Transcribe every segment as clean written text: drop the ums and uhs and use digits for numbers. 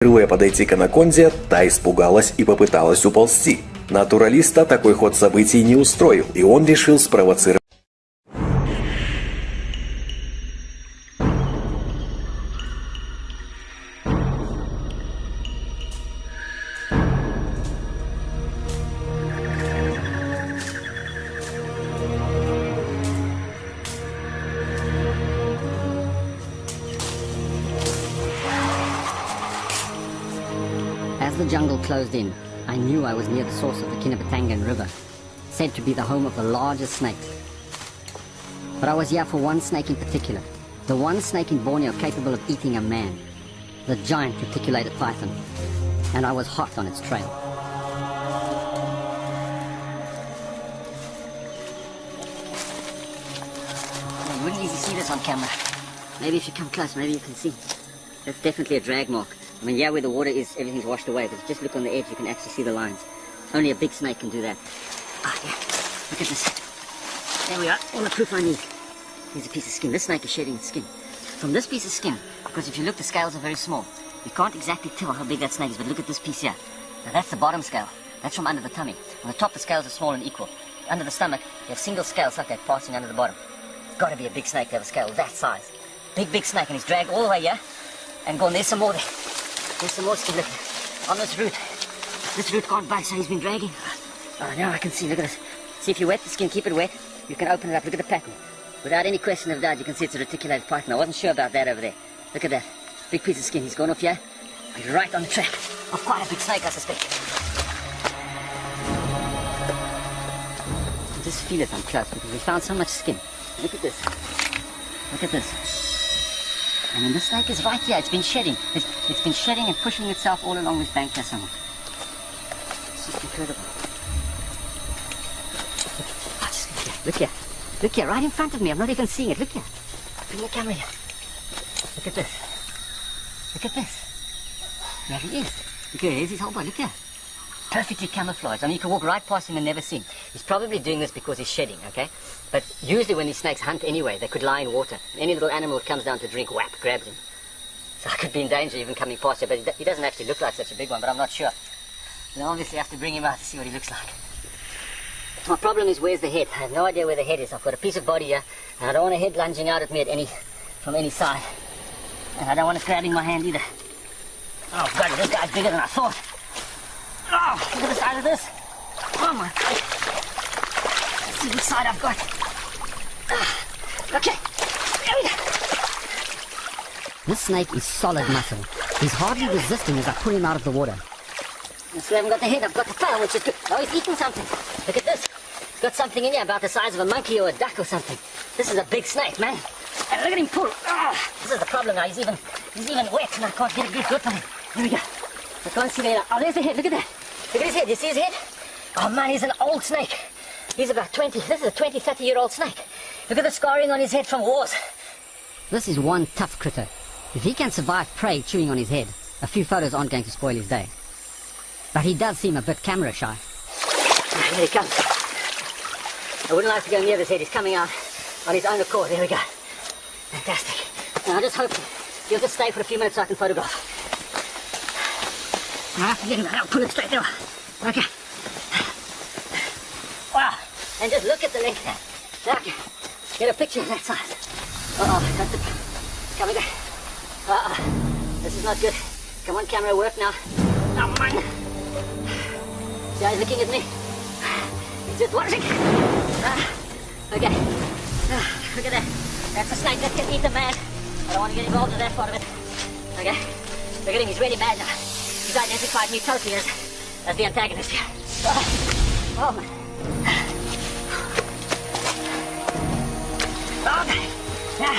Впервые подойти к анаконде, та испугалась и попыталась уползти. Натуралиста такой ход событий не устроил, и он решил спровоцировать. As the jungle closed in, I knew I was near the source of the Kinabatangan River, said to be the home of the largest snakes. But I was here for one snake in particular, the one snake in Borneo capable of eating a man, the giant reticulated python, and I was hot on its trail. You wouldn't easily see this on camera. Maybe if you come close, maybe you can see. That's definitely a drag mark. I mean, yeah, where the water is, everything's washed away, but just look on the edge, you can actually see the lines. Only a big snake can do that. Ah, yeah. Look at this. There we are. All the proof I need. Here's a piece of skin. This snake is shedding its skin. From this piece of skin, because if you look, the scales are very small. You can't exactly tell how big that snake is, but look at this piece here. Now, that's the bottom scale. That's from under the tummy. On the top, the scales are small and equal. Under the stomach, you have single scales like that passing under the bottom. It's got to be a big snake to have a scale that size. Big, big snake, and he's dragged all the way here and gone. There's some more there. There's some more skin, look, on this root. This root can't budge, so he's been dragging. Oh, now I can see, look at this. See, if you wet the skin, keep it wet, you can open it up, look at the pattern. Without any question of doubt, you can see it's a reticulated python. I wasn't sure about that over there. Look at that. Big piece of skin, he's gone off here. He's right on the track of quite a big snake, I suspect. Just feel it, I'm close, because we found so much skin. Look at this. Look at this. I mean, the snake is right here. It's been shedding. It's been shedding and pushing itself all along this bank here somewhere. It's just incredible. Look here. Look here, right in front of me. I'm not even seeing it. Look here. Bring the camera here. Look at this. Look at this. There he is. Look here, here's his whole body. Look here. Perfectly camouflaged. I mean, you can walk right past him and never see him. He's probably doing this because he's shedding, okay? But usually when these snakes hunt anyway, they could lie in water. Any little animal that comes down to drink, whap, grabs him. So I could be in danger even coming past here, but he doesn't actually look like such a big one, but I'm not sure. And I obviously have to bring him out to see what he looks like. My problem is, where's the head? I have no idea where the head is. I've got a piece of body here, and I don't want a head lunging out at me from any side. And I don't want it grabbing my hand either. Oh, God, this guy's bigger than I thought. Oh, look at the side of this. Oh, my God. Let's see which side I've got. Okay, there we go. This snake is solid muscle. He's hardly resisting as I pull him out of the water. So I haven't got the head, I've got the tail, which is good. Oh, he's eating something. Look at this. He's got something in here about the size of a monkey or a duck or something. This is a big snake, man. And look at him pull. Oh, this is the problem now. He's even wet, and I can't get a good grip on him. Here we go. I can't see that. Oh, there's the head. Look at that. Look at his head. You see his head? Oh, man, he's an old snake. He's about 20. This is a 20, 30-year-old snake. Look at the scarring on his head from wars. This is one tough critter. If he can survive prey chewing on his head, a few photos aren't going to spoil his day. But he does seem a bit camera shy. Ah, here he comes. I wouldn't like to go near this head. He's coming out on his own accord. There we go. Fantastic. Now I just hope he'll just stay for a few minutes so I can photograph. I have to get him out. I'll pull it straight there. Okay. Wow. And just look at the length there. Okay. Get a picture of that size. Uh-oh. That's it. Come again. Uh-oh. This is not good. Come on, camera, work now. Oh, man. See how he's looking at me? He's just watching. Okay. Look at that. That's a snake that can eat a man. I don't want to get involved in that part of it. Okay. Look at him. He's really mad now. He's identified me totally as the antagonist here. Oh, man. Okay. Now,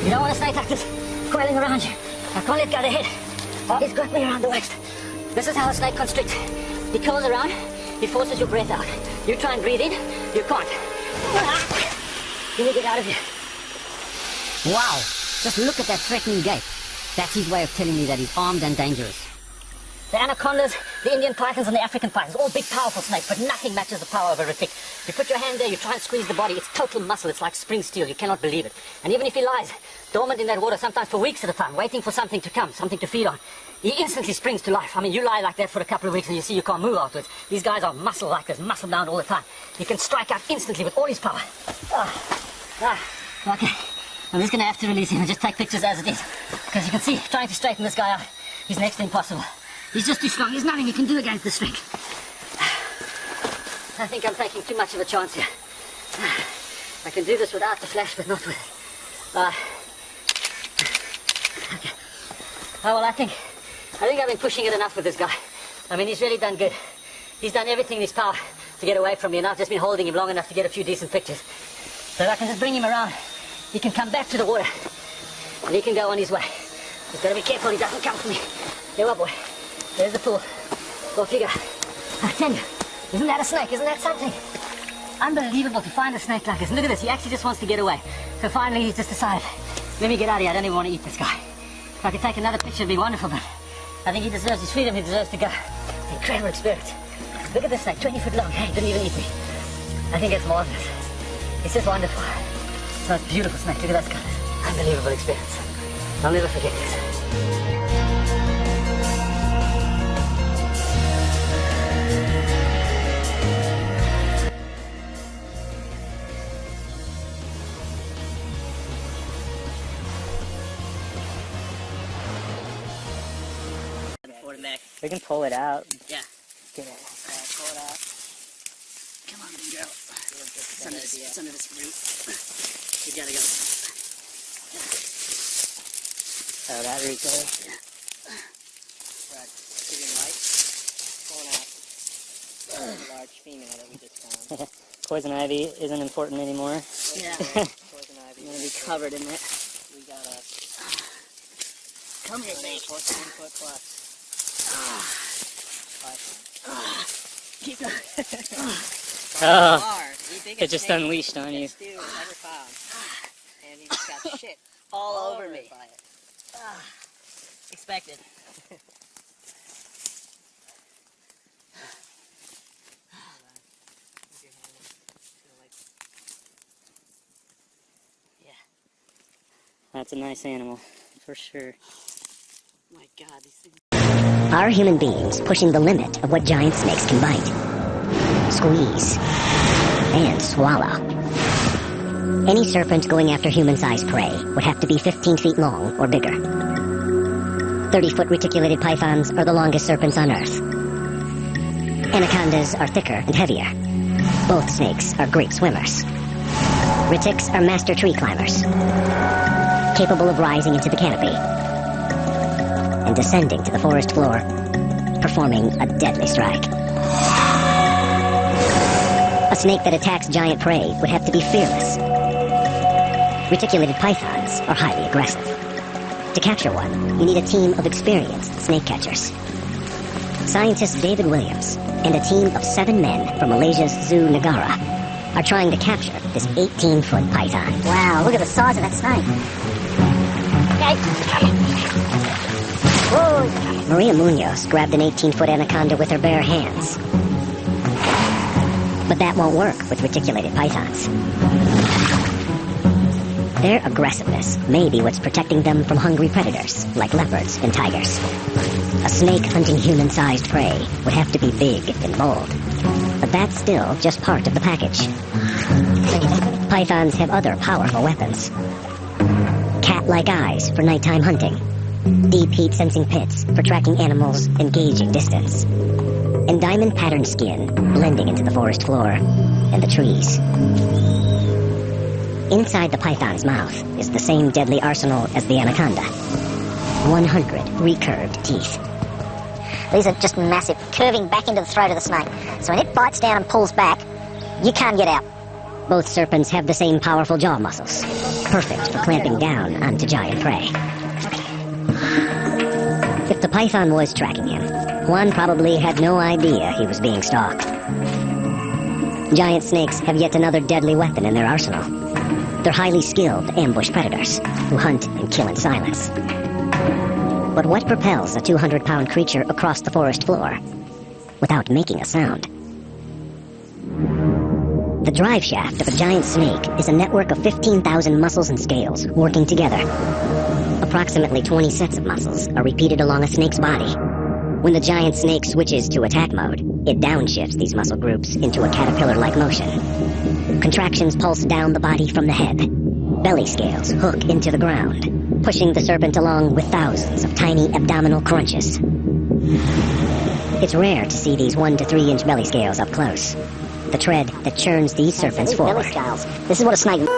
you don't want a snake like this coiling around you. I can't let go of the head. Oh, he's got me around the waist. This is how a snake constricts. He curls around, he forces your breath out. You try and breathe in, you can't. Can you get out of here? Wow, just look at that threatening gait. That's his way of telling me that he's armed and dangerous. The anacondas, the Indian pythons, and the African pythons, all big, powerful snakes, but nothing matches the power of a retic. You put your hand there, you try and squeeze the body, it's total muscle, it's like spring steel, you cannot believe it. And even if he lies dormant in that water, sometimes for weeks at a time, waiting for something to come, something to feed on, he instantly springs to life. I mean, you lie like that for a couple of weeks and you see you can't move afterwards. These guys are muscle like this, muscle bound all the time. He can strike out instantly with all his power. Okay, I'm just going to have to release him and just take pictures as it is. Because you can see, trying to straighten this guy out is next to impossible. He's just too strong. There's nothing you can do against the strength. I think I'm taking too much of a chance here. I can do this without the flash, but not with it. Okay. Oh, well, I think I've been pushing it enough with this guy. I mean, he's really done good. He's done everything in his power to get away from me, and I've just been holding him long enough to get a few decent pictures. So if I can just bring him around, he can come back to the water, and he can go on his way. Just gotta be careful he doesn't come for me. There, boy. There's the pool. Go figure. I tell you, isn't that a snake? Isn't that something? Unbelievable to find a snake like this. Look at this, he actually just wants to get away. So finally he's just decided, let me get out of here, I don't even want to eat this guy. If I could take another picture it'd be wonderful, but I think he deserves his freedom, he deserves to go. It's an incredible experience. Look at this snake, 20 foot long, hey, didn't even eat me. I think it's marvelous. It's just wonderful. It's the most beautiful snake, look at those colors. Unbelievable experience. I'll never forget this. We can pull it out. Yeah. Get it. Pull it out. Come on, little girl. It's under this root. You gotta go. Oh, that root there. Yeah. Right. Shooting light. Pulling out a large female that we just found. Poison ivy isn't important anymore. Yeah. Poison ivy. I'm gonna be covered in it. We got a Come here, snake. 14 foot plus. Keep going. Oh, It just unleashed on you. Stu ever found. And he just got shit all over me. Expected. Yeah. That's a nice animal, for sure. My God, these things. Are human beings pushing the limit of what giant snakes can bite, squeeze, and swallow? Any serpent going after human-sized prey would have to be 15 feet long or bigger. 30-foot reticulated pythons are the longest serpents on Earth. Anacondas are thicker and heavier. Both snakes are great swimmers. Retics are master tree climbers, capable of rising into the canopy and descending to the forest floor, performing a deadly strike. A snake that attacks giant prey would have to be fearless. Reticulated pythons are highly aggressive. To capture one, you need a team of experienced snake catchers. Scientist David Williams and a team of 7 men from Malaysia's Zoo Negara are trying to capture this 18-foot python. Wow, look at the size of that snake. Maria Munoz grabbed an 18-foot anaconda with her bare hands. But that won't work with reticulated pythons. Their aggressiveness may be what's protecting them from hungry predators, like leopards and tigers. A snake hunting human-sized prey would have to be big and bold. But that's still just part of the package. Pythons have other powerful weapons. Cat-like eyes for nighttime hunting. Deep heat-sensing pits for tracking animals and gauging distance. And diamond-patterned skin blending into the forest floor and the trees. Inside the python's mouth is the same deadly arsenal as the anaconda. 100 recurved teeth. These are just massive, curving back into the throat of the snake. So when it bites down and pulls back, you can't get out. Both serpents have the same powerful jaw muscles, perfect for clamping down onto giant prey. If the python was tracking him, Juan probably had no idea he was being stalked. Giant snakes have yet another deadly weapon in their arsenal. They're highly skilled ambush predators who hunt and kill in silence. But what propels a 200-pound creature across the forest floor without making a sound? The drive shaft of a giant snake is a network of 15,000 muscles and scales working together. Approximately 20 sets of muscles are repeated along a snake's body. When the giant snake switches to attack mode, it downshifts these muscle groups into a caterpillar-like motion. Contractions pulse down the body from the head. Belly scales hook into the ground, pushing the serpent along with thousands of tiny abdominal crunches. It's rare to see these 1 to 3 inch belly scales up close. The tread that churns these serpents forward. Belly scales. This is what a snake...